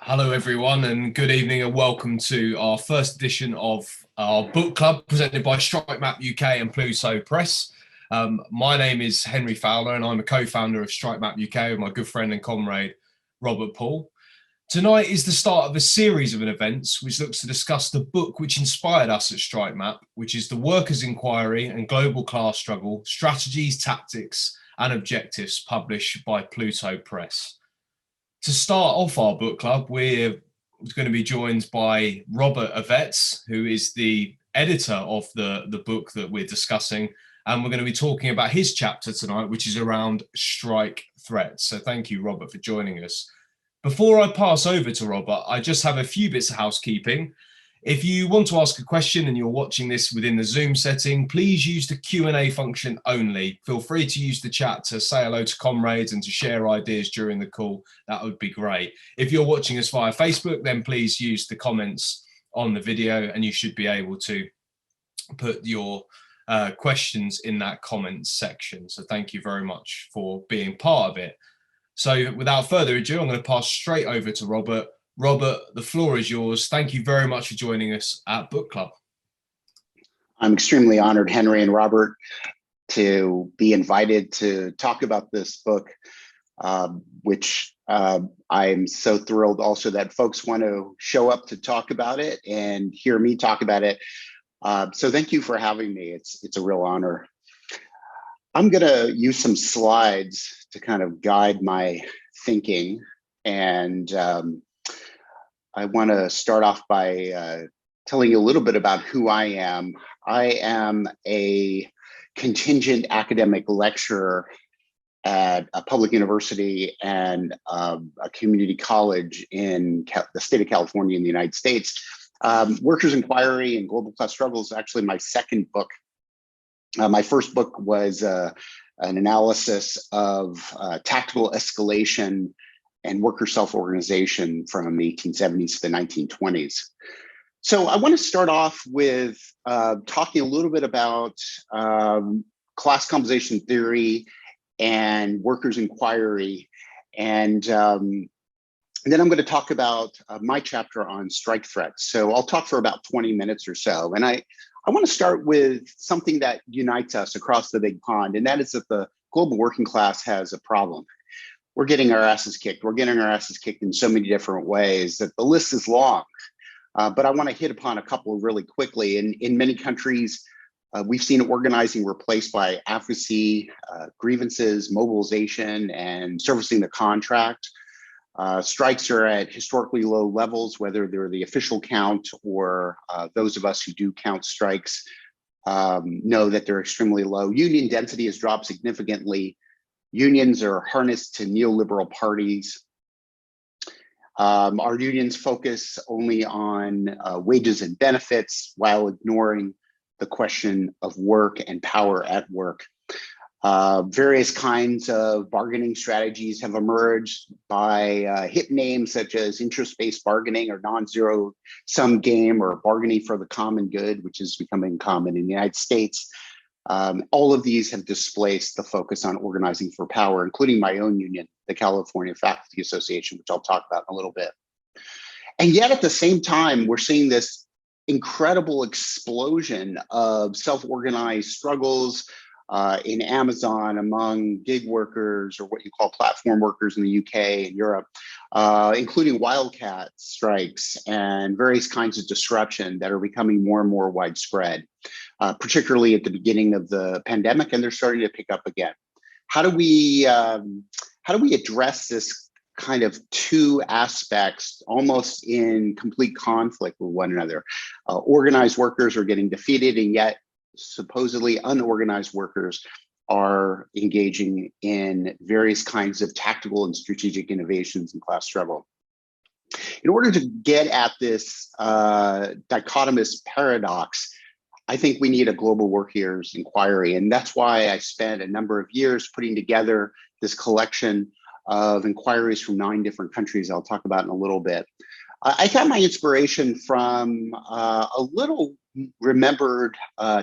Hello, everyone, and good evening, and welcome to our first edition of our book club presented by Strike Map UK and Pluto Press. My name is Henry Fowler, and I'm a co-founder of Strike Map UK with my good friend and comrade, Robert Paul. Tonight is the start of a series of events which looks to discuss the book which inspired us at Strike Map, which is The Workers' Inquiry and Global Class Struggle, Strategies, Tactics and Objectives, published by Pluto Press. To start off our book club, we're going to be joined by Robert Ovetz, who is the editor of the book that we're discussing. And we're going to be talking about his chapter tonight, which is around strike threats. So thank you, Robert, for joining us. Before I pass over to Robert, I just have a few bits of housekeeping. If you want to ask a question and you're watching this within the Zoom setting, please use the Q&A function only. Feel free to use the chat to say hello to comrades and to share ideas during the call. That would be great. If you're watching us via Facebook, then please use the comments on the video and you should be able to put your questions in that comments section. So thank you very much for being part of it. So without further ado, I'm going to pass straight over to Robert. Robert, the floor is yours. Thank you very much for joining us at Book Club. I'm extremely honored, Henry and Robert, to be invited to talk about this book, which I'm so thrilled also that folks want to show up to talk about it and hear me talk about it. So thank you for having me. It's a real honor. I'm going to use some slides to kind of guide my thinking, and I want to start off by telling you a little bit about who I am. I am a contingent academic lecturer at a public university and a community college in the state of California in the United States. Workers' Inquiry and Global Class Struggle is actually my second book. My first book was an analysis of tactical escalation and worker self-organization from the 1870s to the 1920s. So I want to start off with talking a little bit about class composition theory and workers' inquiry. And then I'm going to talk about my chapter on strike threats. So I'll talk for about 20 minutes or so. And I want to start with something that unites us across the big pond, and that is that the global working class has a problem. We're getting our asses kicked. We're getting our asses kicked in so many different ways that the list is long. But I want to hit upon a couple really quickly. In many countries, we've seen organizing replaced by advocacy, grievances, mobilization, and servicing the contract. Strikes are at historically low levels, whether they're the official count or those of us who do count strikes know that they're extremely low. Union density has dropped significantly. Unions are harnessed to neoliberal parties. Our unions focus only on wages and benefits while ignoring the question of work and power at work. Various kinds of bargaining strategies have emerged by hit names such as interest-based bargaining or non-zero sum game or bargaining for the common good, which is becoming common in the United States. All of these have displaced the focus on organizing for power, including my own union, the California Faculty Association, which I'll talk about in a little bit. And yet at the same time, we're seeing this incredible explosion of self-organized struggles in Amazon among gig workers, or what you call platform workers in the UK and Europe, including wildcat strikes and various kinds of disruption that are becoming more and more widespread, particularly at the beginning of the pandemic, and they're starting to pick up again. How do we address this kind of two aspects almost in complete conflict with one another? Organized workers are getting defeated, and yet supposedly unorganized workers are engaging in various kinds of tactical and strategic innovations in class struggle. In order to get at this dichotomous paradox, I think we need a global workers' inquiry. And that's why I spent a number of years putting together this collection of inquiries from 9 different countries I'll talk about in a little bit. I got my inspiration from a little remembered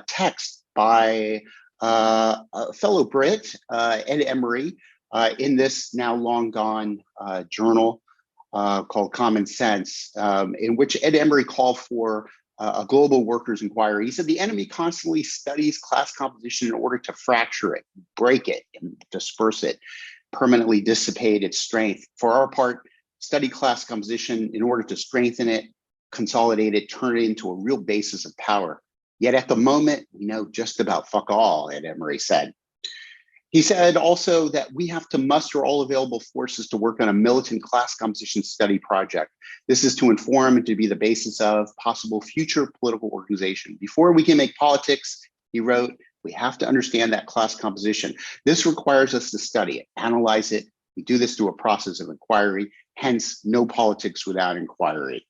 text by a fellow Brit, Ed Emery, in this now long gone journal called Common Sense, in which Ed Emery called for a global workers' inquiry. He said the enemy constantly studies class composition in order to fracture it, break it, and disperse it, permanently dissipate its strength. For our part, study class composition in order to strengthen it, consolidate it, turn it into a real basis of power. Yet at the moment, we know just about fuck all, Ed Emery said. He said also that we have to muster all available forces to work on a militant class composition study project. This is to inform and to be the basis of possible future political organization. Before we can make politics, he wrote, we have to understand that class composition. This requires us to study it, analyze it. We do this through a process of inquiry, hence no politics without inquiry.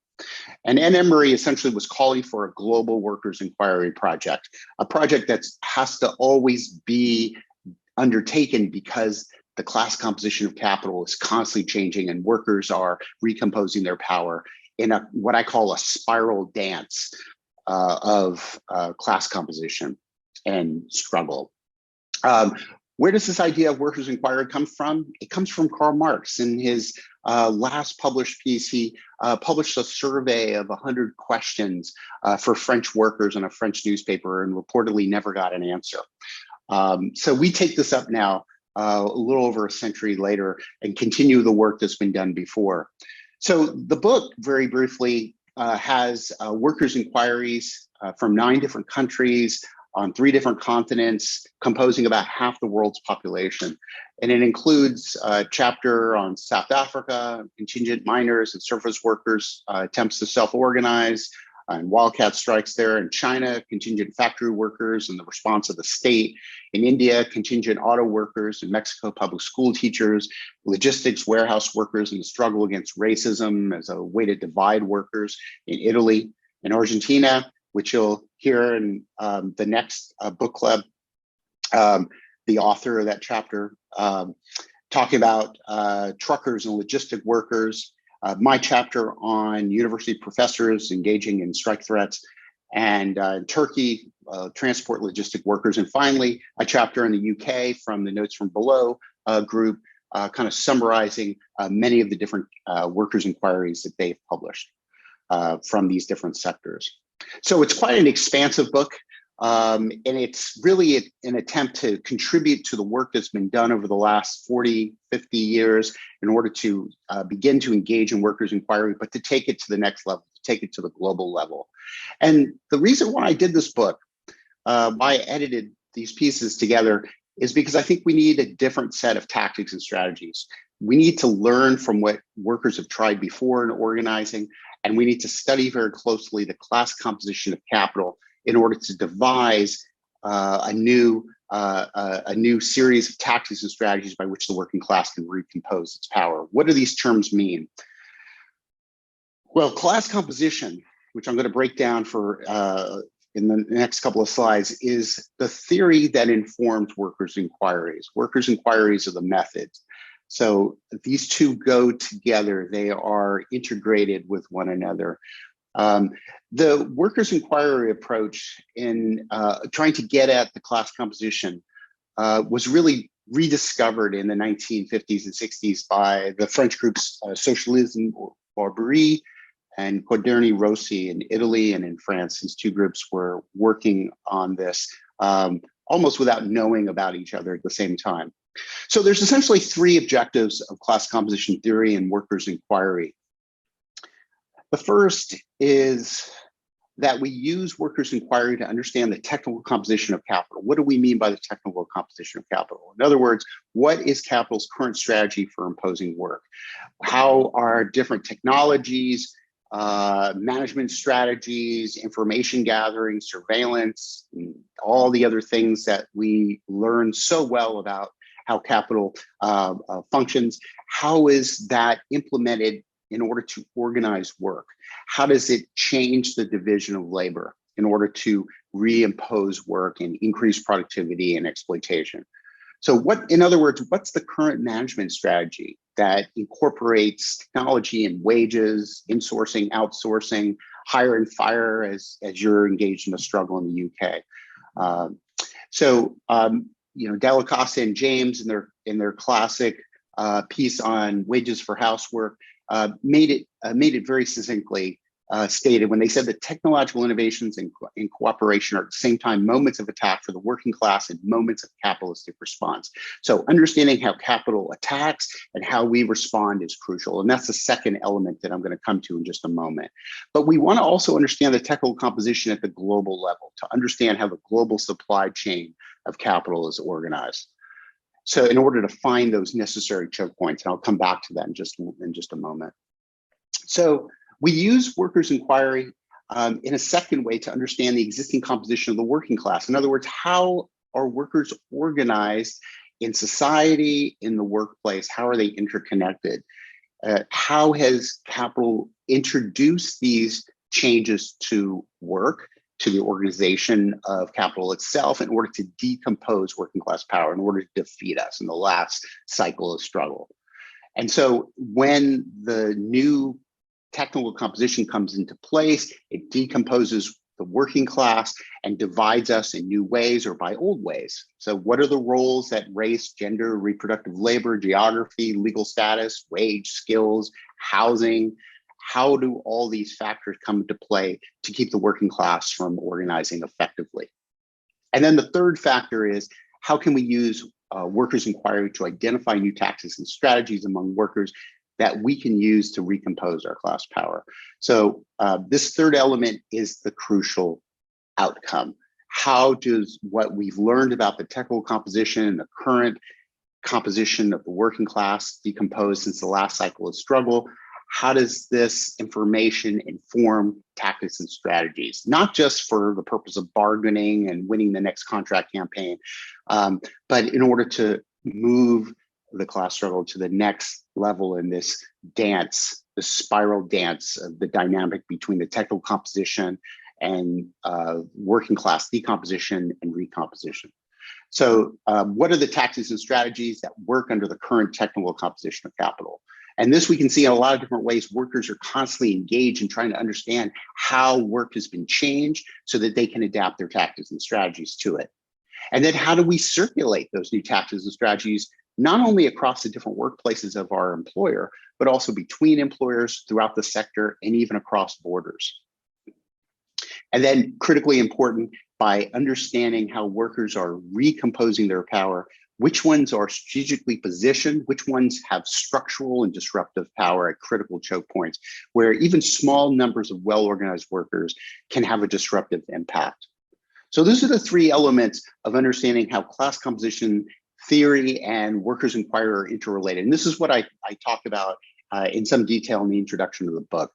And Ed Emery essentially was calling for a global workers' inquiry project, a project that has to always be undertaken because the class composition of capital is constantly changing and workers are recomposing their power in a what I call a spiral dance of class composition and struggle. Where does this idea of workers' inquiry come from? It comes from Karl Marx. In his last published piece, he published a survey of 100 questions for French workers in a French newspaper and reportedly never got an answer. So we take this up now a little over a century later and continue the work that's been done before. So the book, very briefly, has workers' inquiries from 9 different countries on 3 different continents, composing about half the world's population. And it includes a chapter on South Africa, contingent miners and surface workers, attempts to self-organize, and wildcat strikes there. In China, contingent factory workers and the response of the state. In India, contingent auto workers. In Mexico, public school teachers. Logistics warehouse workers and the struggle against racism as a way to divide workers. In Italy. In Argentina, which you'll hear in the next book club, the author of that chapter, talking about truckers and logistic workers. My chapter on university professors engaging in strike threats, and Turkey, transport logistic workers. And finally, a chapter in the UK from the Notes from Below group, kind of summarizing many of the different workers' inquiries that they've published from these different sectors. So it's quite an expansive book. And it's really an attempt to contribute to the work that's been done over the last 40, 50 years in order to begin to engage in workers' inquiry, but to take it to the next level, to take it to the global level. And the reason why I did this book, why I edited these pieces together, is because I think we need a different set of tactics and strategies. We need to learn from what workers have tried before in organizing, and we need to study very closely the class composition of capital in order to devise a new series of tactics and strategies by which the working class can recompose its power. What do these terms mean? Well, class composition, which I'm going to break down for in the next couple of slides, is the theory that informs workers' inquiries. Workers' inquiries are the methods. So these two go together. They are integrated with one another. The workers' inquiry approach in trying to get at the class composition was really rediscovered in the 1950s and 60s by the French groups Socialisme Barbarie and Quaderni Rossi in Italy and in France. These two groups were working on this almost without knowing about each other at the same time. So there's essentially 3 objectives of class composition theory and workers' inquiry. The first is that we use workers' inquiry to understand the technical composition of capital. What do we mean by the technical composition of capital? In other words, what is capital's current strategy for imposing work? How are different technologies, management strategies, information gathering, surveillance, and all the other things that we learn so well about how capital functions, how is that implemented in order to organize work? How does it change the division of labor in order to reimpose work and increase productivity and exploitation? So in other words, what's the current management strategy that incorporates technology and wages, insourcing, outsourcing, hire and fire as you're engaged in a struggle in the UK? Delacosta and James in their classic piece on wages for housework made it very succinctly stated when they said that technological innovations and cooperation are at the same time moments of attack for the working class and moments of capitalistic response. So understanding how capital attacks and how we respond is crucial. And that's the second element that I'm going to come to in just a moment. But we want to also understand the technical composition at the global level to understand how the global supply chain of capital is organized. So in order to find those necessary choke points, and I'll come back to that in just a moment. So we use workers' inquiry in a second way to understand the existing composition of the working class. In other words, how are workers organized in society, in the workplace? How are they interconnected? How has capital introduced these changes to work, to the organization of capital itself, in order to decompose working class power, in order to defeat us in the last cycle of struggle? And so when the new technical composition comes into place, it decomposes the working class and divides us in new ways or by old ways. So what are the roles that race, gender, reproductive labor, geography, legal status, wage, skills, housing, how do all these factors come into play to keep the working class from organizing effectively? And then the third factor is, how can we use workers' inquiry to identify new tactics and strategies among workers that we can use to recompose our class power? So this third element is the crucial outcome. How does what we've learned about the technical composition and the current composition of the working class decompose since the last cycle of struggle? How does this information inform tactics and strategies, not just for the purpose of bargaining and winning the next contract campaign, but in order to move the class struggle to the next level in this dance, the spiral dance of the dynamic between the technical composition and working class decomposition and recomposition. So what are the tactics and strategies that work under the current technical composition of capital? And this we can see in a lot of different ways. Workers are constantly engaged in trying to understand how work has been changed so that they can adapt their tactics and strategies to it. And then how do we circulate those new tactics and strategies, not only across the different workplaces of our employer, but also between employers throughout the sector and even across borders? And then critically important, by understanding how workers are recomposing their power, which ones are strategically positioned, which ones have structural and disruptive power at critical choke points, where even small numbers of well-organized workers can have a disruptive impact. So those are the three elements of understanding how class composition theory and workers' inquiry are interrelated. And this is what I talk about in some detail in the introduction to the book.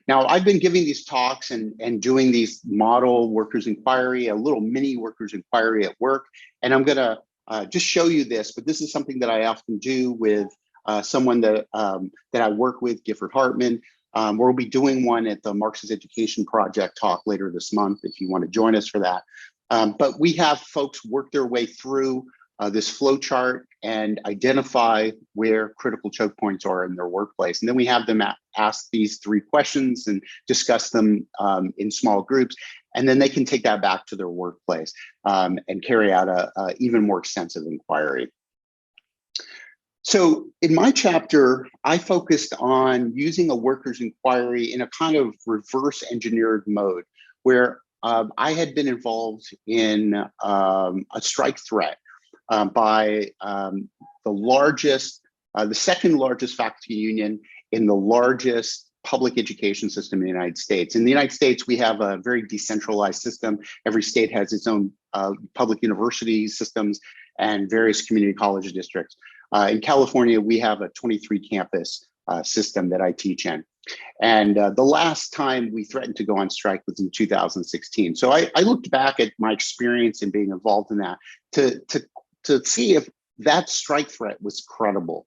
Now, I've been giving these talks and doing these model workers' inquiry, a little mini workers' inquiry at work. And I'm gonna just show you this, but this is something that I often do with someone that I work with, Gifford Hartman. We'll be doing one at the Marxist Education Project talk later this month if you want to join us for that. But we have folks work their way through this flow chart and identify where critical choke points are in their workplace. And then we have them ask these three questions and discuss them in small groups. And then they can take that back to their workplace and carry out a even more extensive inquiry. So in my chapter, I focused on using a workers' inquiry in a kind of reverse engineered mode where I had been involved in a strike threat by the second largest faculty union in the largest public education system in the United States. In the United States, we have a very decentralized system. Every state has its own public university systems and various community college districts. In California, we have a 23 campus system that I teach in. And the last time we threatened to go on strike was in 2016. So I looked back at my experience in being involved in that to see if that strike threat was credible.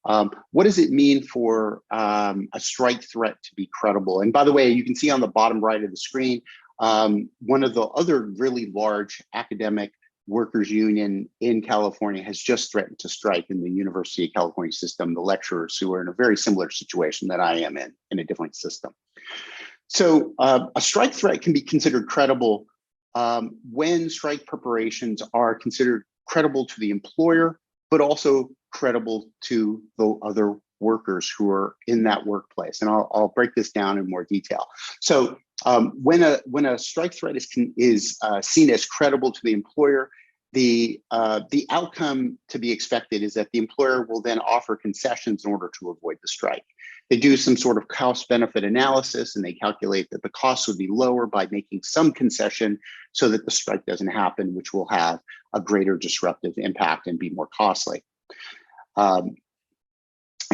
What does it mean for a strike threat to be credible? And by the way, you can see on the bottom right of the screen, one of the other really large academic workers union in California has just threatened to strike in the University of California system, the lecturers who are in a very similar situation that I am in a different system. So a strike threat can be considered credible when strike preparations are considered credible to the employer, but also credible to the other workers who are in that workplace. And I'll break this down in more detail. So when a strike threat is seen as credible to the employer, the outcome to be expected is that the employer will then offer concessions in order to avoid the strike. They do some sort of cost-benefit analysis, and they calculate that the costs would be lower by making some concession so that the strike doesn't happen, which will have a greater disruptive impact and be more costly. And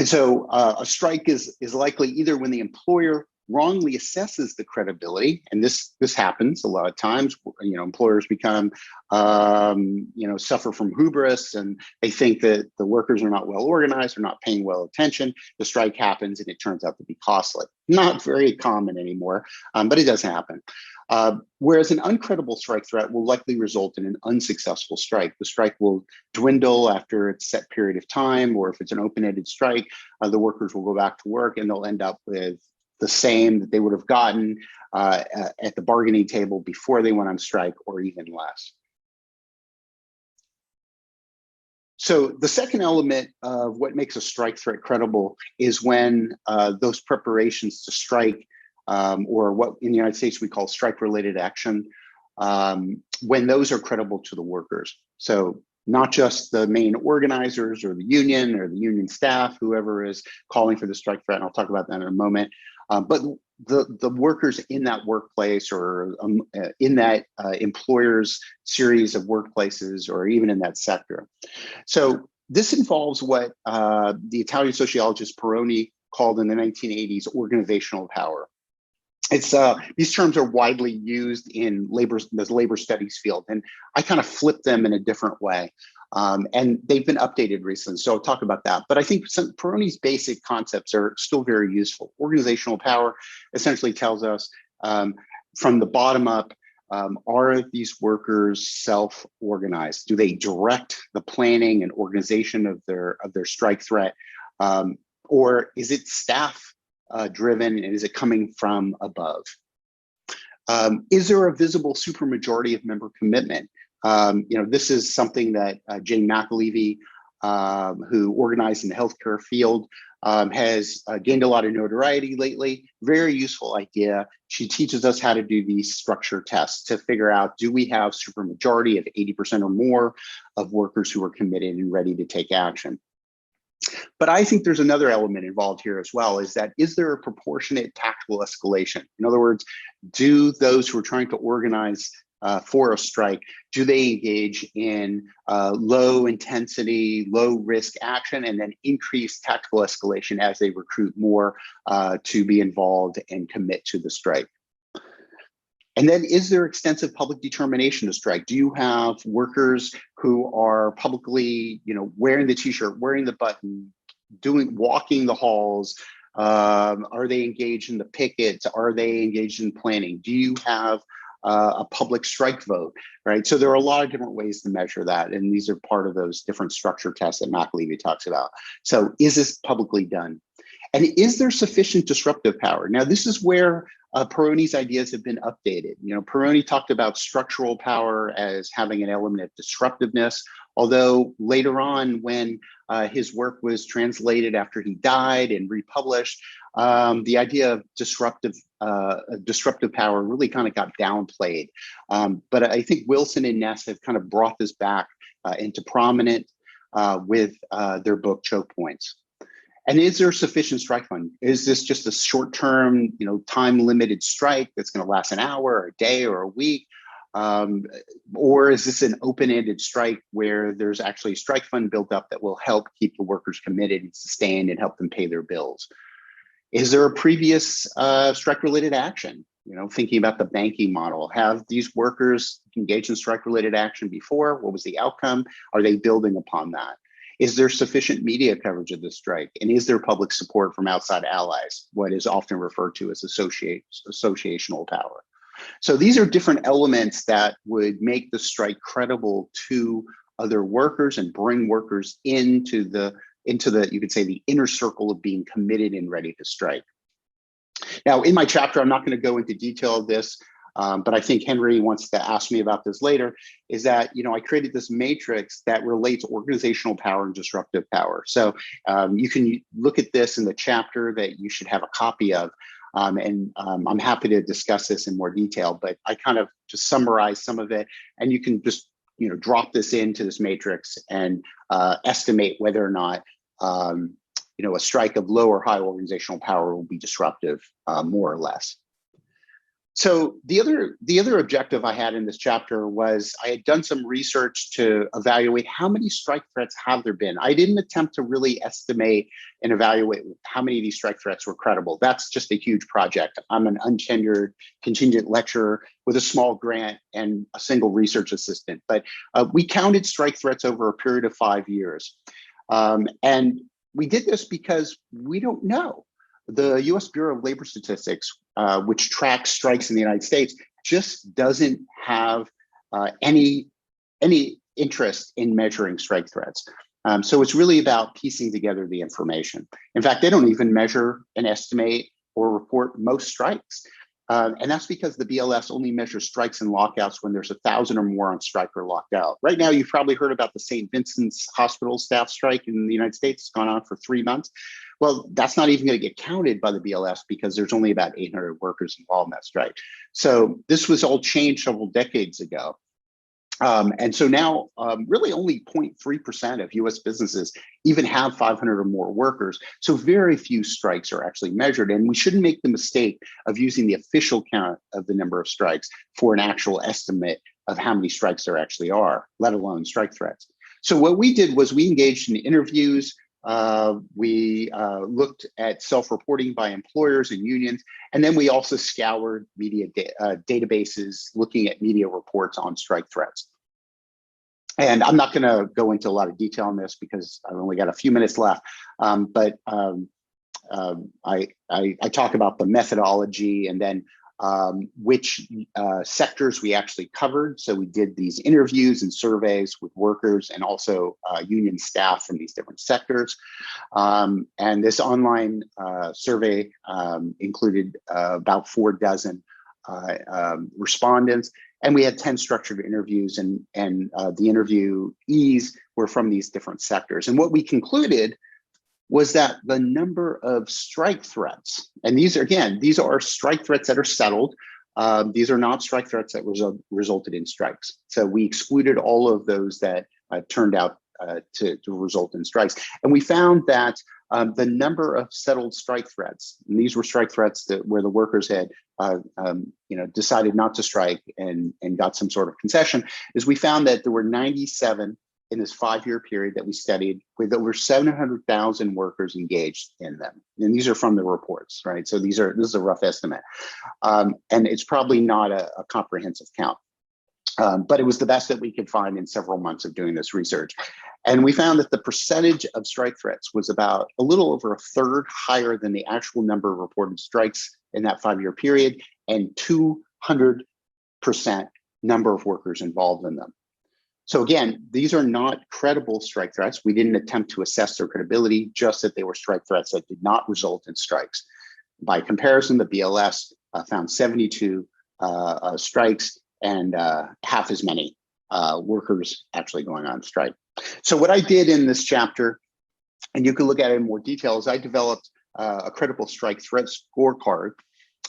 so a strike is likely either when the employer wrongly assesses the credibility, and this happens a lot of times. Employers become suffer from hubris, and they think that the workers are not well organized or not paying well attention. The strike happens, and it turns out to be costly. Not very common anymore, but it does happen. Whereas an uncredible strike threat will likely result in an unsuccessful strike. The strike will dwindle after its set period of time, or if it's an open-ended strike, the workers will go back to work, and they'll end up with the same that they would have gotten at the bargaining table before they went on strike, or even less. So the second element of what makes a strike threat credible is when those preparations to strike, or what in the United States we call strike-related action, when those are credible to the workers. So not just the main organizers or the union staff, whoever is calling for the strike threat, and I'll talk about that in a moment, but the workers in that workplace, or in that employer's series of workplaces, or even in that sector. So this involves what the Italian sociologist Peroni called in the 1980s organizational power. It's these terms are widely used in the labor studies field, and I kind of flip them in a different way. And they've been updated recently, so I'll talk about that. But I think some Peroni's basic concepts are still very useful. Organizational power essentially tells us from the bottom up, are these workers self-organized? Do they direct the planning and organization of their strike threat? Or is it staff driven, and is it coming from above? Is there a visible supermajority of member commitment? This is something that Jane McAlevey, who organized in the healthcare field, has gained a lot of notoriety lately. Very useful idea. She teaches us how to do these structure tests to figure out, do we have supermajority of 80% or more of workers who are committed and ready to take action? But I think there's another element involved here as well, is there a proportionate tactical escalation? In other words, do those who are trying to organize for a strike, do they engage in low intensity, low risk action, and then increase tactical escalation as they recruit more to be involved and commit to the strike? And then, is there extensive public determination to strike? Do you have workers who are publicly, wearing the t-shirt, wearing the button, walking the halls? Are they engaged in the pickets? Are they engaged in planning? Do you have a public strike vote, right? So there are a lot of different ways to measure that, and these are part of those different structure tests that McAlevey talks about. So is this publicly done? And is there sufficient disruptive power? Now, this is where Peroni's ideas have been updated. Peroni talked about structural power as having an element of disruptiveness, although later on, when his work was translated after he died and republished, the idea of disruptive power really kind of got downplayed. But I think Wilson and Ness have kind of brought this back into prominent with their book Choke Points. And is there sufficient strike fund? Is this just a short-term, time-limited strike that's going to last an hour, or a day, or a week? Or is this an open-ended strike where there's actually a strike fund built up that will help keep the workers committed and sustained and help them pay their bills? Is there a previous strike-related action? Thinking about the banking model, have these workers engaged in strike-related action before? What was the outcome? Are they building upon that? Is there sufficient media coverage of the strike? And is there public support from outside allies, what is often referred to as associational power? So these are different elements that would make the strike credible to other workers and bring workers into the, you could say, the inner circle of being committed and ready to strike. Now, in my chapter, I'm not going to go into detail of this. but I think Henry wants to ask me about this later, is that, I created this matrix that relates organizational power and disruptive power. So you can look at this in the chapter that you should have a copy of. I'm happy to discuss this in more detail, but I kind of just summarize some of it, and you can just drop this into this matrix and estimate whether or not a strike of low or high organizational power will be disruptive, more or less. So the other objective I had in this chapter was I had done some research to evaluate how many strike threats have there been. I didn't attempt to really estimate and evaluate how many of these strike threats were credible. That's just a huge project. I'm an untenured contingent lecturer with a small grant and a single research assistant, but we counted strike threats over a period of 5 years. And we did this because we don't know. The US Bureau of Labor Statistics, which tracks strikes in the United States, just doesn't have any interest in measuring strike threats. So it's really about piecing together the information. In fact, they don't even measure and estimate or report most strikes. And that's because the BLS only measures strikes and lockouts when there's 1,000 or more on strike or locked out. Right now, you've probably heard about the St. Vincent's hospital staff strike in the United States. It's gone on for 3 months. Well, that's not even going to get counted by the BLS because there's only about 800 workers involved in that strike. So this was all changed several decades ago. And so now really only 0.3% of US businesses even have 500 or more workers. So very few strikes are actually measured. And we shouldn't make the mistake of using the official count of the number of strikes for an actual estimate of how many strikes there actually are, let alone strike threats. So what we did was we engaged in interviews. We looked at self-reporting by employers and unions, and then we also scoured media databases looking at media reports on strike threats. And I'm not going to go into a lot of detail on this because I've only got a few minutes left, but I talk about the methodology and then which sectors we actually covered. So we did these interviews and surveys with workers and also union staff from these different sectors. And this online survey included about 4 dozen respondents. And we had 10 structured interviews, and the interviewees were from these different sectors. And what we concluded was that the number of strike threats, and these are strike threats that are settled. These are not strike threats that resulted in strikes. So we excluded all of those that turned out to result in strikes. And we found that the number of settled strike threats, and these were strike threats where the workers had decided not to strike and got some sort of concession, is we found that there were 97 in this 5-year period that we studied, with over 700,000 workers engaged in them. And these are from the reports, right? So this is a rough estimate. And it's probably not a comprehensive count. But it was the best that we could find in several months of doing this research. And we found that the percentage of strike threats was about a little over a third higher than the actual number of reported strikes in that 5-year period, and 200% number of workers involved in them. So again, these are not credible strike threats. We didn't attempt to assess their credibility, just that they were strike threats that did not result in strikes. By comparison, the BLS found 72 strikes and half as many workers actually going on strike. So what I did in this chapter, and you can look at it in more detail, is I developed a credible strike threat scorecard,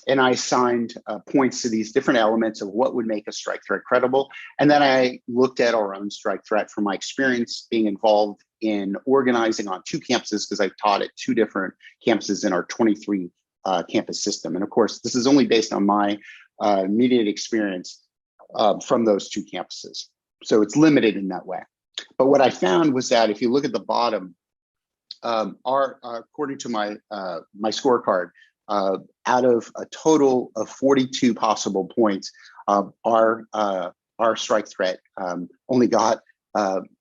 and I assigned points to these different elements of what would make a strike threat credible. And then I looked at our own strike threat from my experience being involved in organizing on 2 campuses, because I've taught at 2 different campuses in our 23 campus system. And of course, this is only based on my immediate experience from those 2 campuses. So it's limited in that way. But what I found was that if you look at the bottom, according to my scorecard, out of a total of 42 possible points, our strike threat only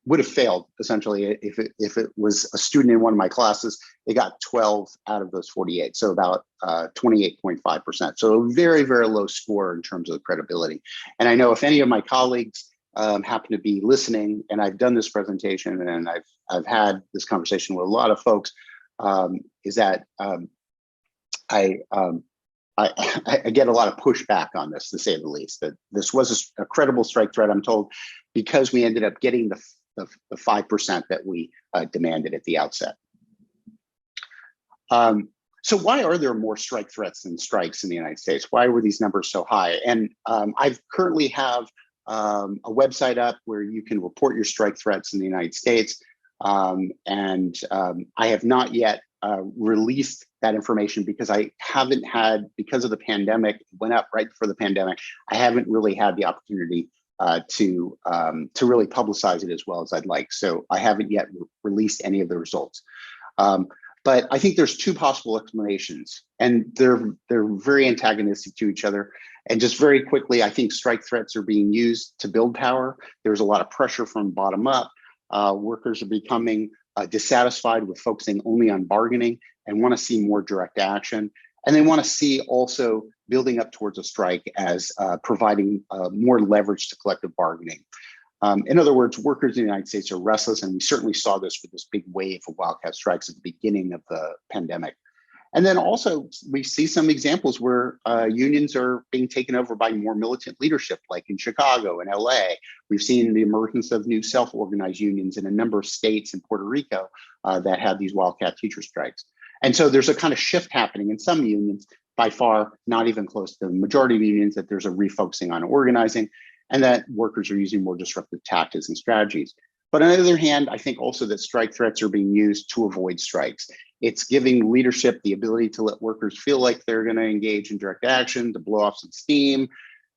would have failed essentially if it was a student in one of my classes. They got 12 out of those 48, so about 28.5%. So a very, very low score in terms of credibility. And I know if any of my colleagues happen to be listening, and I've done this presentation and I've had this conversation with a lot of folks, is that I get a lot of pushback on this, to say the least, that this was a credible strike threat, I'm told, because we ended up getting the 5% that we demanded at the outset. So why are there more strike threats than strikes in the United States? Why were these numbers so high? And I currently have a website up where you can report your strike threats in the United States. I have not yet released that information because I haven't had, because of the pandemic, it went up right before the pandemic. I haven't really had the opportunity to really publicize it as well as I'd like. So I haven't yet released any of the results. But I think there's two possible explanations, and they're very antagonistic to each other. And just very quickly, I think strike threats are being used to build power. There's a lot of pressure from bottom up. Workers are becoming dissatisfied with focusing only on bargaining and want to see more direct action. And they want to see also building up towards a strike as providing more leverage to collective bargaining. In other words, workers in the United States are restless, and we certainly saw this with this big wave of wildcat strikes at the beginning of the pandemic. And then also we see some examples where unions are being taken over by more militant leadership, like in Chicago and LA. We've seen the emergence of new self-organized unions in a number of states in Puerto Rico that have these wildcat teacher strikes. And so there's a kind of shift happening in some unions, by far not even close to the majority of unions, that there's a refocusing on organizing, and that workers are using more disruptive tactics and strategies. But on the other hand, I think also that strike threats are being used to avoid strikes. It's giving leadership the ability to let workers feel like they're going to engage in direct action, to blow off some steam,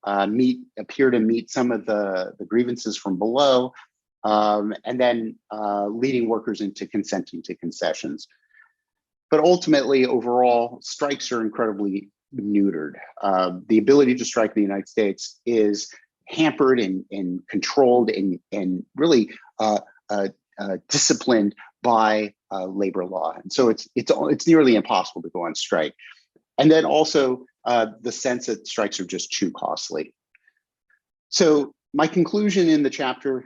appear to meet some of the grievances from below, and then leading workers into consenting to concessions. But ultimately, overall, strikes are incredibly neutered. The ability to strike in the United States is hampered and controlled and really disciplined by labor law, and so it's nearly impossible to go on strike. And then also the sense that strikes are just too costly. So my conclusion in the chapter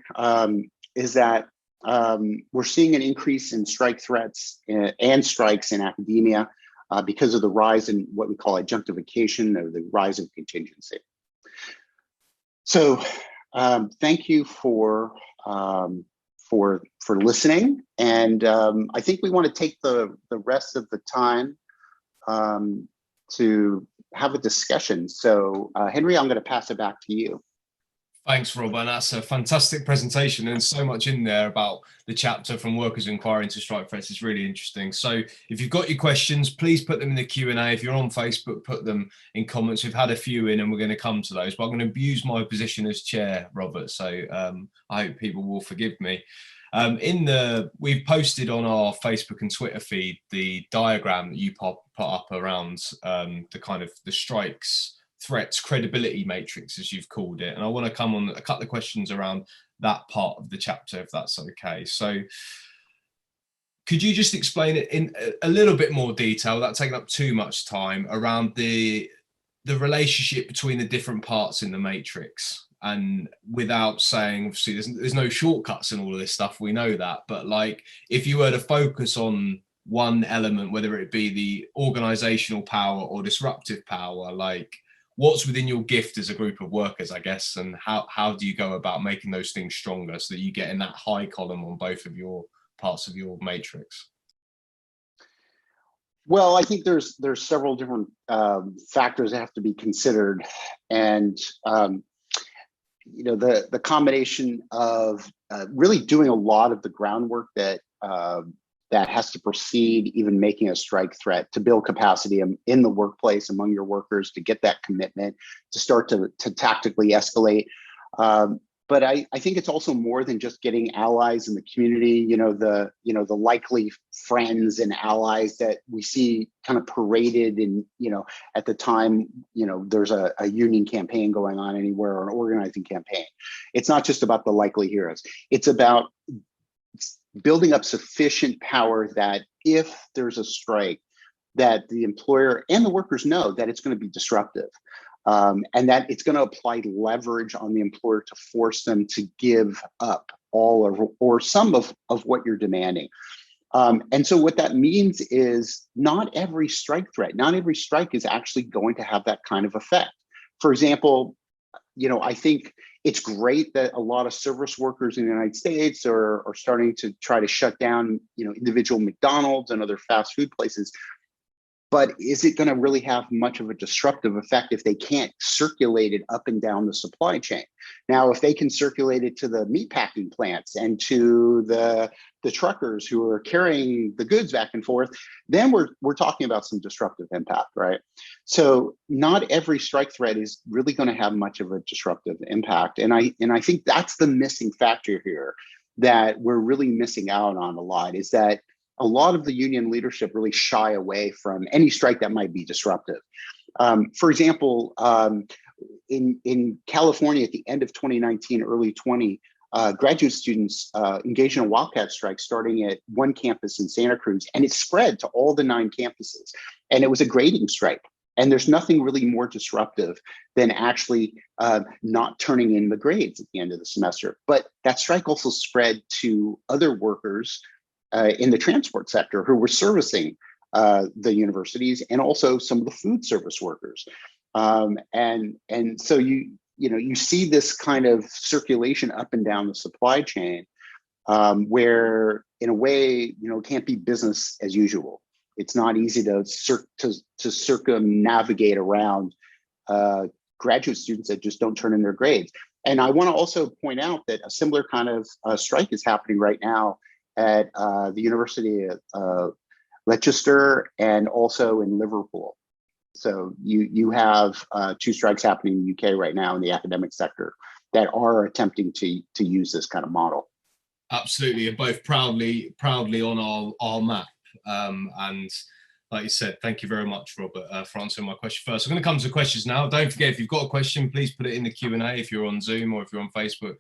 is that we're seeing an increase in strike threats and strikes in academia because of the rise in what we call adjunctification, or the rise of contingency. So thank you for listening, and I think we want to take the rest of the time to have a discussion. So Henry, I'm going to pass it back to you. Thanks, Rob, and that's a fantastic presentation, and so much in there about the chapter from workers inquiring to strike threats is really interesting. So if you've got your questions, please put them in the Q&A. If you're on Facebook, put them in comments. We've had a few in, and we're going to come to those, but I'm going to abuse my position as chair, Robert, so I hope people will forgive me. We've posted on our Facebook and Twitter feed the diagram that you put up around the kind of the strikes, threats, credibility matrix, as you've called it. And I want to come on a couple of questions around that part of the chapter, if that's okay. So could you just explain it in a little bit more detail, without taking up too much time, around the relationship between the different parts in the matrix? And without saying, obviously, there's no shortcuts in all of this stuff, we know that, but like, if you were to focus on one element, whether it be the organizational power or disruptive power, like, what's within your gift as a group of workers, I guess, and how do you go about making those things stronger so that you get in that high column on both of your parts of your matrix? Well, I think there's several different factors that have to be considered, and you know, the combination of really doing a lot of the groundwork that has to precede even making a strike threat, to build capacity in the workplace among your workers, to get that commitment, to start to tactically escalate. But I think it's also more than just getting allies in the community, the likely friends and allies that we see kind of paraded in, at the time, there's a union campaign going on anywhere, or an organizing campaign. It's not just about the likely heroes. It's about building up sufficient power that if there's a strike, that the employer and the workers know that it's going to be disruptive, and that it's going to apply leverage on the employer to force them to give up all or some of what you're demanding. And so what that means is not every strike threat, not every strike is actually going to have that kind of effect. For example, I think it's great that a lot of service workers in the United States are starting to try to shut down, individual McDonald's and other fast food places. But is it going to really have much of a disruptive effect if they can't circulate it up and down the supply chain? Now, if they can circulate it to the meatpacking plants and to the truckers who are carrying the goods back and forth, then we're talking about some disruptive impact, right? So not every strike threat is really going to have much of a disruptive impact. And I think that's the missing factor here that we're really missing out on a lot, is that a lot of the union leadership really shy away from any strike that might be disruptive. For example, in California at the end of 2019, early 20, graduate students engaged in a wildcat strike starting at one campus in Santa Cruz, and it spread to all the 9 campuses. And it was a grading strike. And there's nothing really more disruptive than actually not turning in the grades at the end of the semester. But that strike also spread to other workers in the transport sector who were servicing the universities, and also some of the food service workers. And so you see this kind of circulation up and down the supply chain, where in a way, it can't be business as usual. It's not easy to circumnavigate around graduate students that just don't turn in their grades. And I want to also point out that a similar kind of strike is happening right now at the University of Leicester and also in Liverpool. So you have 2 strikes happening in the UK right now in the academic sector that are attempting to use this kind of model. Absolutely, and both proudly on our map. And like you said, thank you very much, Robert, for answering my question first. I'm going to come to questions now. Don't forget, if you've got a question, please put it in the Q&A. If you're on Zoom or if you're on Facebook,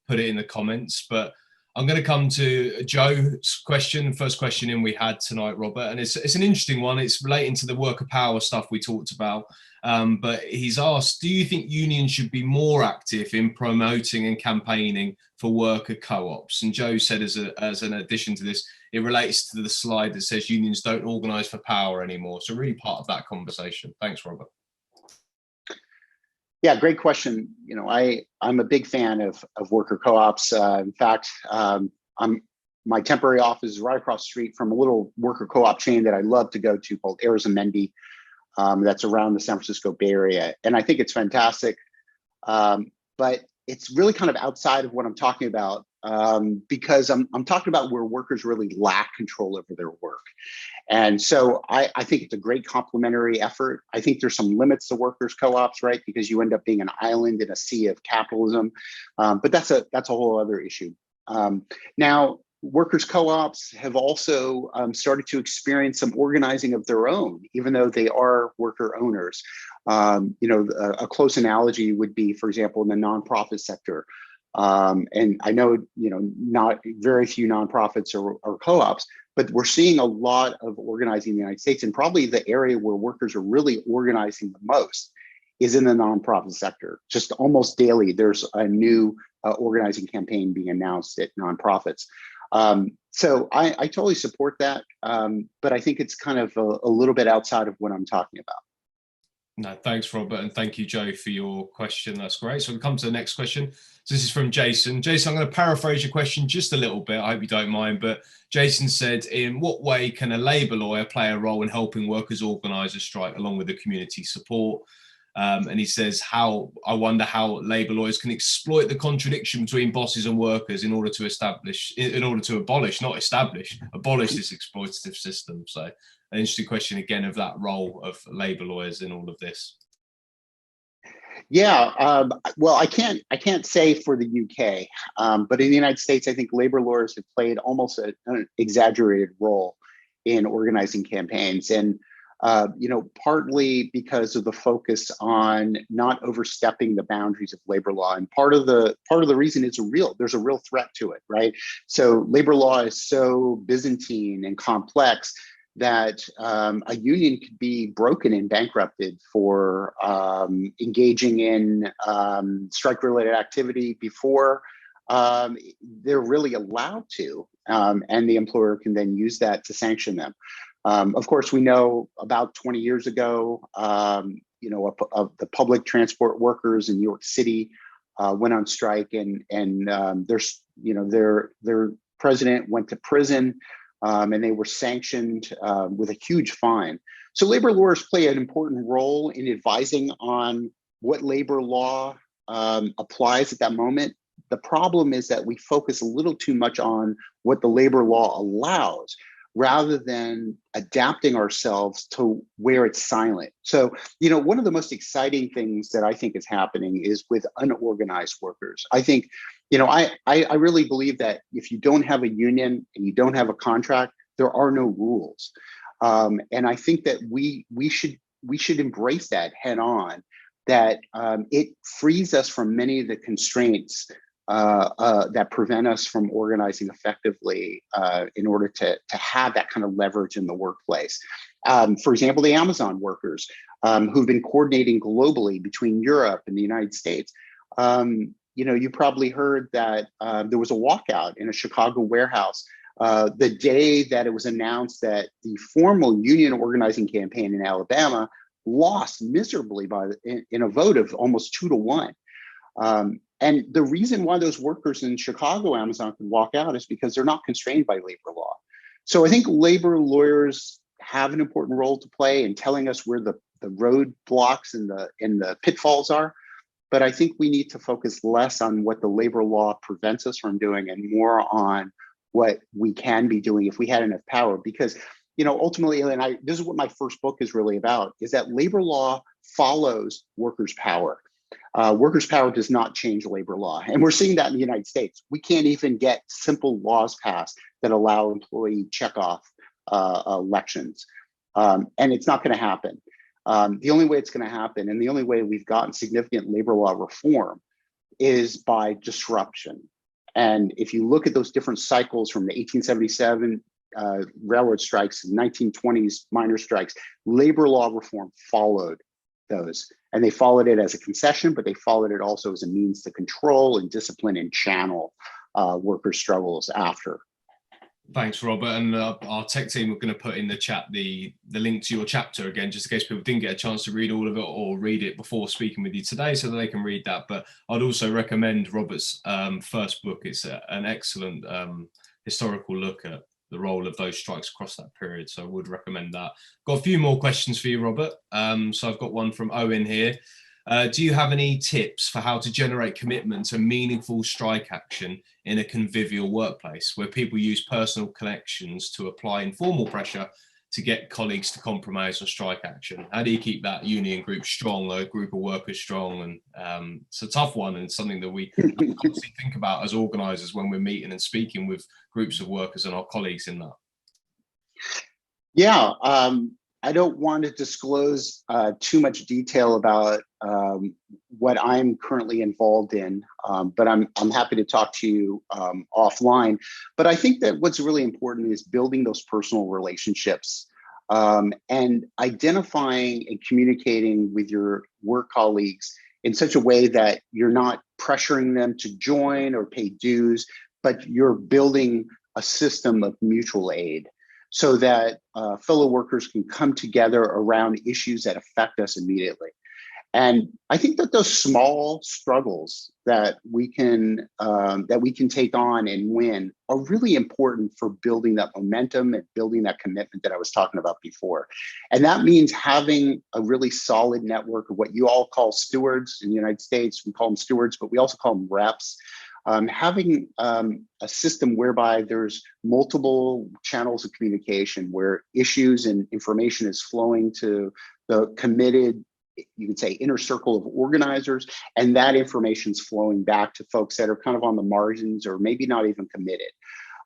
put it in the comments. But I'm going to come to Joe's question, first question in we had tonight, Robert, and it's an interesting one. It's relating to the worker power stuff we talked about, but he's asked, do you think unions should be more active in promoting and campaigning for worker co-ops? And Joe said as an addition to this, it relates to the slide that says unions don't organise for power anymore. So really part of that conversation. Thanks, Robert. Yeah, great question. I'm a big fan of worker co-ops. In fact, my temporary office is right across the street from a little worker co-op chain that I love to go to called Arizamendi, that's around the San Francisco Bay Area. And I think it's fantastic, but it's really kind of outside of what I'm talking about, because I'm talking about where workers really lack control over their work. And so I think it's a great complementary effort. I think there's some limits to workers co-ops, right? Because you end up being an island in a sea of capitalism. But that's a whole other issue. Now, workers co-ops have also started to experience some organizing of their own, even though they are worker owners. A close analogy would be, for example, in the nonprofit sector. And I know, not very few nonprofits are co-ops, but we're seeing a lot of organizing in the United States, and probably the area where workers are really organizing the most is in the nonprofit sector. Just almost daily, there's a new organizing campaign being announced at nonprofits. So I totally support that, but I think it's kind of a little bit outside of what I'm talking about. No, thanks, Robert, and thank you, Joe, for your question. That's great. So we'll come to the next question. So this is from Jason. Jason, I'm going to paraphrase your question just a little bit. I hope you don't mind. But Jason said, in what way can a labour lawyer play a role in helping workers organise a strike along with the community support? And he says, I wonder how labour lawyers can exploit the contradiction between bosses and workers in order to abolish this exploitative system. So an interesting question again of that role of labour lawyers in all of this. Yeah, well, I can't say for the UK, but in the United States, I think labor lawyers have played almost an exaggerated role in organizing campaigns, and partly because of the focus on not overstepping the boundaries of labor law, and part of the reason there's a real threat to it, right? So labor law is so Byzantine and complex that a union could be broken and bankrupted for engaging in strike-related activity before they're really allowed to, and the employer can then use that to sanction them. Of course, we know about 20 years ago, the public transport workers in New York City went on strike, and their president went to prison, and they were sanctioned with a huge fine. So labor lawyers play an important role in advising on what labor law applies at that moment. The problem is that we focus a little too much on what the labor law allows, rather than adapting ourselves to where it's silent. So, one of the most exciting things that I think is happening is with unorganized workers. I think, I really believe that if you don't have a union and you don't have a contract, there are no rules. And I think that we should embrace that head on, that it frees us from many of the constraints that prevent us from organizing effectively in order to have that kind of leverage in the workplace. For example, the Amazon workers who've been coordinating globally between Europe and the United States. You probably heard that there was a walkout in a Chicago warehouse the day that it was announced that the formal union organizing campaign in Alabama lost miserably in a vote of almost 2-1. And the reason why those workers in Chicago Amazon could walk out is because they're not constrained by labor law. So I think labor lawyers have an important role to play in telling us where the roadblocks and the pitfalls are. But I think we need to focus less on what the labor law prevents us from doing and more on what we can be doing if we had enough power. Because, ultimately, and this is what my first book is really about, is that labor law follows workers' power. Workers' power does not change labor law. And we're seeing that in the United States. We can't even get simple laws passed that allow employee checkoff elections. And it's not going to happen. The only way it's going to happen, and the only way we've gotten significant labor law reform, is by disruption. And if you look at those different cycles from the 1877 railroad strikes, 1920s miners' strikes, labor law reform followed those. And they followed it as a concession, but they followed it also as a means to control and discipline and channel worker struggles after. Thanks, Robert. And our tech team are going to put in the chat the link to your chapter again, just in case people didn't get a chance to read all of it or read it before speaking with you today, so that they can read that. But I'd also recommend Robert's first book. It's an excellent historical look at the role of those strikes across that period. So I would recommend that. Got a few more questions for you, Robert. So I've got one from Owen here. Do you have any tips for how to generate commitment to meaningful strike action in a convivial workplace where people use personal connections to apply informal pressure to get colleagues to compromise on strike action? How do you keep that union group strong, a group of workers strong? And it's a tough one, and something that we constantly think about as organisers when we're meeting and speaking with groups of workers and our colleagues in that. Yeah, I don't want to disclose too much detail about what I'm currently involved in, but I'm happy to talk to you offline. But I think that what's really important is building those personal relationships and identifying and communicating with your work colleagues in such a way that you're not pressuring them to join or pay dues, but you're building a system of mutual aid, so that fellow workers can come together around issues that affect us immediately. And I think that those small struggles that we can take on and win are really important for building that momentum and building that commitment that I was talking about before. And that means having a really solid network of what you all call stewards in the United States. We call them stewards, but we also call them reps. Having a system whereby there's multiple channels of communication where issues and information is flowing to the committed, you could say, inner circle of organizers, and that information is flowing back to folks that are kind of on the margins or maybe not even committed.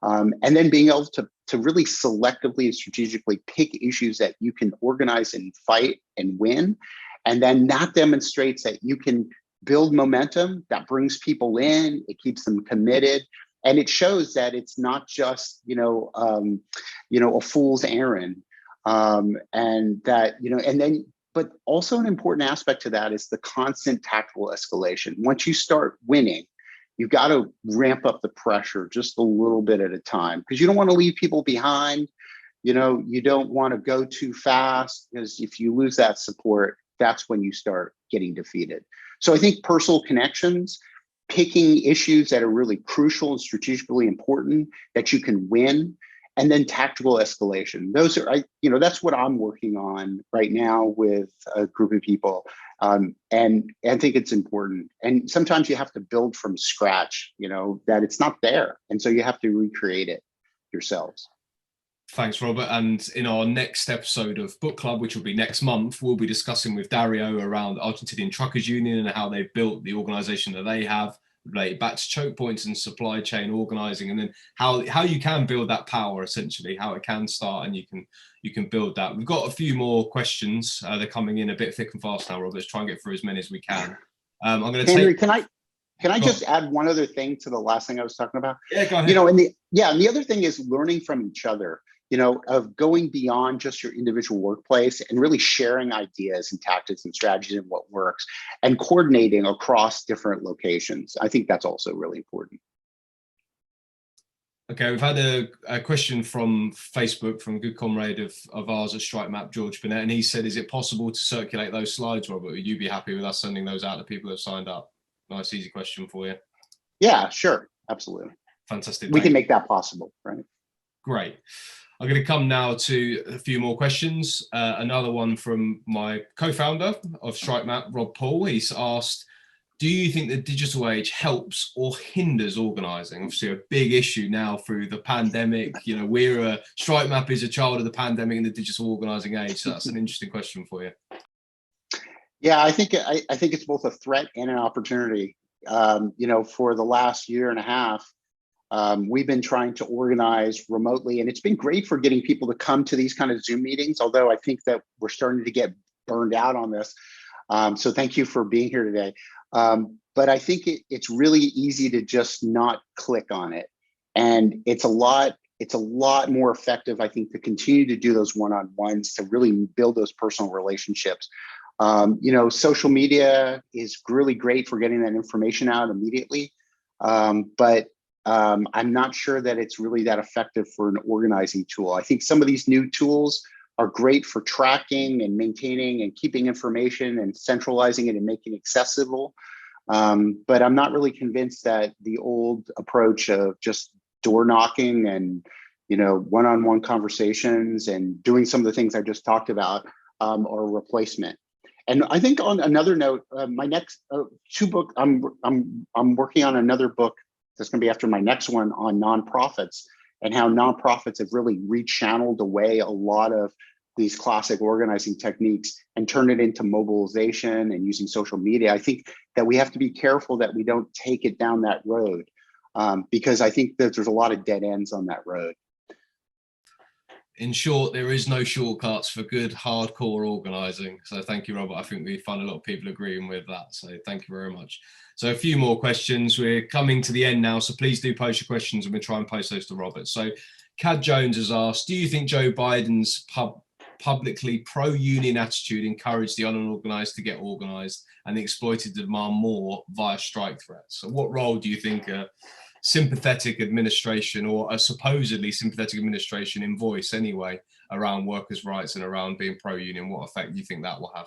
And then being able to really selectively and strategically pick issues that you can organize and fight and win. And then that demonstrates that you can build momentum that brings people in, it keeps them committed, and it shows that it's not just a fool's errand, and that and then. But also an important aspect to that is the constant tactical escalation. Once you start winning, you've got to ramp up the pressure just a little bit at a time, because you don't want to leave people behind. You don't want to go too fast, because if you lose that support, that's when you start getting defeated. So I think personal connections, picking issues that are really crucial and strategically important that you can win, and then tactical escalation. Those are, that's what I'm working on right now with a group of people. And I think it's important. And sometimes you have to build from scratch, that it's not there. And so you have to recreate it yourselves. Thanks, Robert. And in our next episode of Book Club, which will be next month, we'll be discussing with Dario around Argentinian Truckers Union and how they've built the organization that they have, related back to choke points and supply chain organizing, and then how you can build that power, essentially, how it can start and you can build that. We've got a few more questions. They're coming in a bit thick and fast now, Robert. Let's try and get through as many as we can. I'm going to Henry, can I just add one other thing to the last thing I was talking about? Yeah, go ahead. And the other thing is learning from each other, of going beyond just your individual workplace and really sharing ideas and tactics and strategies and what works, and coordinating across different locations. I think that's also really important. Okay, we've had a question from Facebook from a good comrade of ours at Strike Map, George Burnett, and he said, is it possible to circulate those slides, Robert? Would you be happy with us sending those out to people who have signed up? Nice, easy question for you. Yeah, sure. Absolutely. Fantastic. We can make that possible, right? Great. I'm going to come now to a few more questions. Another one from my co-founder of Strike Map, Rob Paul. He's asked, do you think the digital age helps or hinders organising? Obviously, a big issue now through the pandemic. Strike Map is a child of the pandemic and the digital organising age. So that's an interesting question for you. Yeah, I think it's both a threat and an opportunity. For the last year and a half, we've been trying to organize remotely, and it's been great for getting people to come to these kind of Zoom meetings, although I think that we're starting to get burned out on this. So thank you for being here today. But I think it's really easy to just not click on it. And it's a lot more effective, I think, to continue to do those one-on-ones, to really build those personal relationships. Social media is really great for getting that information out immediately. But I'm not sure that it's really that effective for an organizing tool. I think some of these new tools are great for tracking and maintaining and keeping information and centralizing it and making it accessible. But I'm not really convinced that the old approach of just door knocking and, one-on-one conversations and doing some of the things I just talked about are a replacement. And I think on another note, my next two book, I'm working on another book that's going to be after my next one on nonprofits, and how nonprofits have really rechanneled away a lot of these classic organizing techniques and turn it into mobilization and using social media. I think that we have to be careful that we don't take it down that road, because I think that there's a lot of dead ends on that road. In short, there is no shortcuts for good hardcore organizing. So thank you, Robert. I think we find a lot of people agreeing with that. So thank you very much. So a few more questions. We're coming to the end now, so please do post your questions and we'll try and post those to Robert. So Cad Jones has asked, do you think Joe Biden's publicly pro-union attitude encouraged the unorganized to get organized and the exploited to demand more via strike threats? So what role do you think sympathetic administration, or a supposedly sympathetic administration in voice anyway, around workers' rights and around being pro-union, what effect do you think that will have?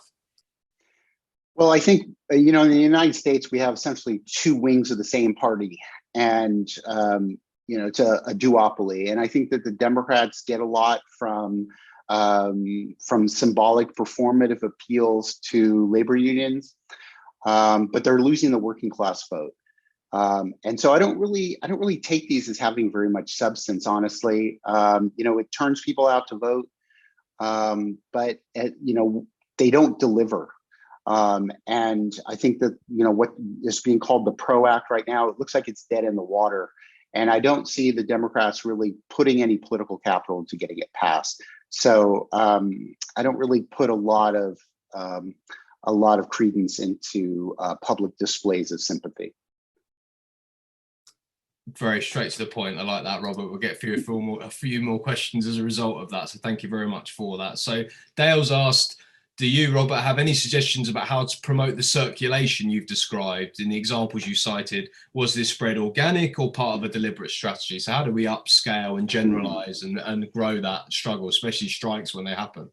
Well, I think, in the United States, we have essentially two wings of the same party, and, it's a duopoly. And I think that the Democrats get a lot from symbolic performative appeals to labor unions, but they're losing the working class vote. And so I don't really take these as having very much substance, honestly. It turns people out to vote, but they don't deliver. And I think that, what is being called the PRO Act right now, it looks like it's dead in the water. And I don't see the Democrats really putting any political capital into getting it passed. So I don't really put a lot of credence into public displays of sympathy. Very straight to the point. I like that, Robert. We'll get a few more questions as a result of that. So thank you very much for that. So Dale's asked, Do you, Robert, have any suggestions about how to promote the circulation you've described in the examples you cited? Was this spread organic or part of a deliberate strategy? So how do we upscale and generalize and grow that struggle, especially strikes when they happen?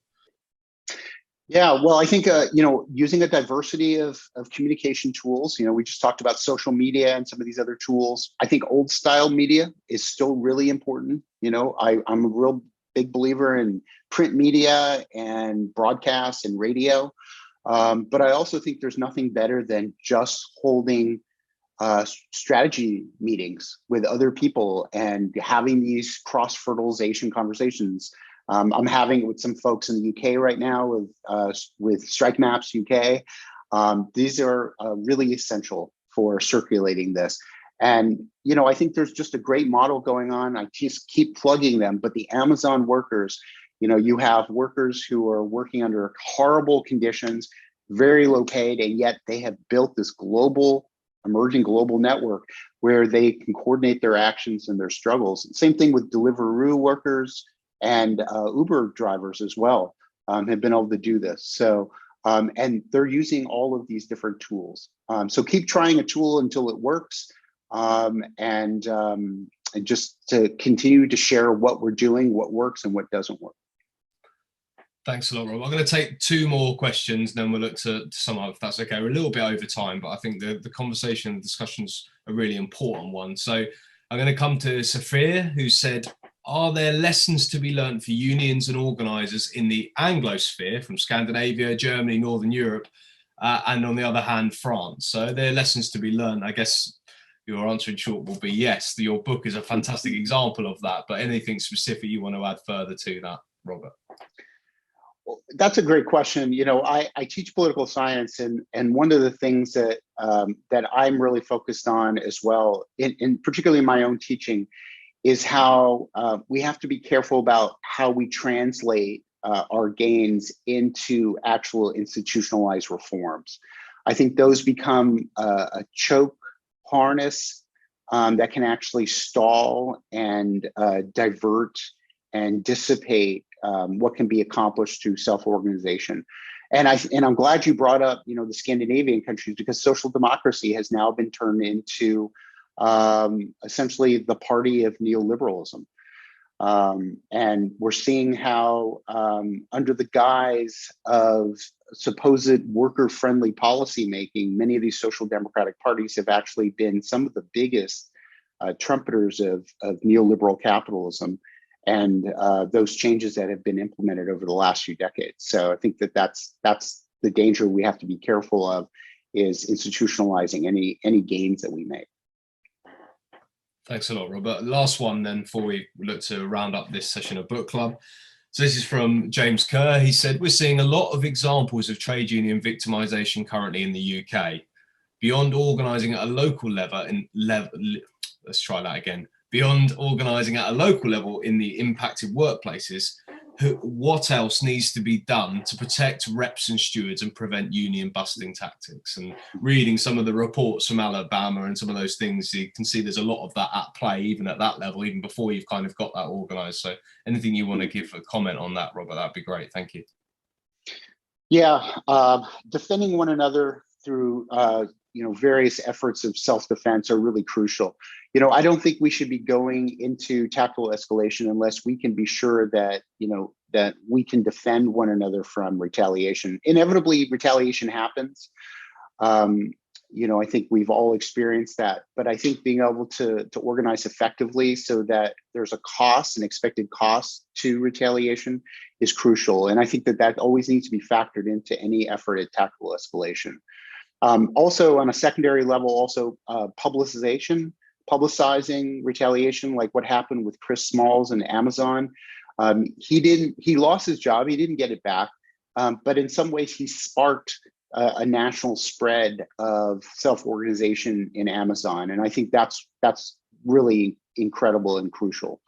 Yeah, well, I think, using a diversity of communication tools, we just talked about social media and some of these other tools. I think old style media is still really important. I'm a real big believer in print media and broadcast and radio. But I also think there's nothing better than just holding strategy meetings with other people and having these cross-fertilization conversations. I'm having it with some folks in the UK right now with Strike Maps UK. These are really essential for circulating this. And, I think there's just a great model going on. I just keep plugging them, but the Amazon workers, you have workers who are working under horrible conditions, very low paid, and yet they have built this emerging global network where they can coordinate their actions and their struggles. Same thing with Deliveroo workers and Uber drivers as well, have been able to do this. So, and they're using all of these different tools. So keep trying a tool until it works, and just to continue to share what we're doing, what works and what doesn't work. Thanks a lot, Rob. I'm going to take two more questions, then we'll look to sum up, if that's okay. We're a little bit over time, but I think the conversation and discussion's a really important one. So I'm going to come to Sophia, who said, are there lessons to be learned for unions and organisers in the Anglosphere from Scandinavia, Germany, Northern Europe, and on the other hand, France? So are there lessons to be learned? I guess your answer in short will be yes. Your book is a fantastic example of that, but anything specific you want to add further to that, Robert? Well, that's a great question. I teach political science, and one of the things that I'm really focused on as well, in particularly in my own teaching, is how we have to be careful about how we translate our gains into actual institutionalized reforms. I think those become a choke harness that can actually stall and divert and dissipate what can be accomplished through self-organization. And I'm glad you brought up, the Scandinavian countries, because social democracy has now been turned into essentially the party of neoliberalism. And we're seeing how under the guise of supposed worker-friendly policymaking, many of these social democratic parties have actually been some of the biggest trumpeters of neoliberal capitalism and those changes that have been implemented over the last few decades. So I think that's the danger we have to be careful of, is institutionalizing any gains that we make. Thanks a lot, Robert. Last one then, before we look to round up this session of book club. So this is from James Kerr. He said, we're seeing a lot of examples of trade union victimization currently in the UK. Beyond organising at a local level, let's try that again. Beyond organising at a local level in the impacted workplaces, what else needs to be done to protect reps and stewards and prevent union busting tactics? And reading some of the reports from Alabama and some of those things, you can see there's a lot of that at play, even at that level, even before you've kind of got that organised. So anything you want to give a comment on that, Robert, that'd be great. Thank you. Yeah, defending one another through various efforts of self-defense are really crucial. I don't think we should be going into tactical escalation unless we can be sure that that we can defend one another from retaliation. Inevitably, retaliation happens. I think we've all experienced that, but I think being able to organize effectively so that there's a cost, an expected cost to retaliation, is crucial. And I think that always needs to be factored into any effort at tactical escalation. Also, on a secondary level, publicizing retaliation, like what happened with Chris Smalls and Amazon. He lost his job. He didn't get it back. But in some ways, he sparked a national spread of self-organization in Amazon. And I think that's really incredible and crucial.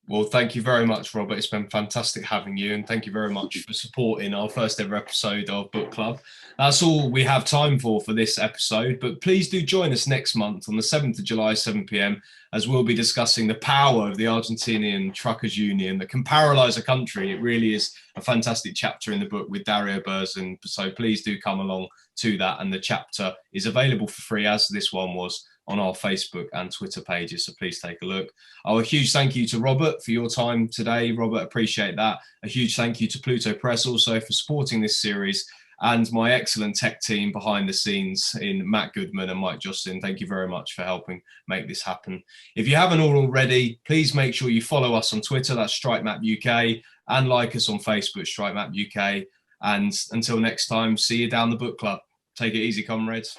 Well, thank you very much, Robert. It's been fantastic having you, and thank you very much for supporting our first ever episode of Book Club. That's all we have time for this episode, but please do join us next month on the 7th of July, 7 p.m, as we'll be discussing the power of the Argentinian Truckers Union that can paralyze a country. It really is a fantastic chapter in the book with Dario Berzin, so please do come along to that, and the chapter is available for free, as this one was, on our Facebook and Twitter pages, so please take a look. Oh, a huge thank you to Robert for your time today. Robert, appreciate that. A huge thank you to Pluto Press also for supporting this series, and my excellent tech team behind the scenes in Matt Goodman and Mike Justin. Thank you very much for helping make this happen. If you haven't already, please make sure you follow us on Twitter, that's StrikeMap UK, and like us on Facebook, StrikeMap UK. And until next time, see you down the book club. Take it easy, comrades.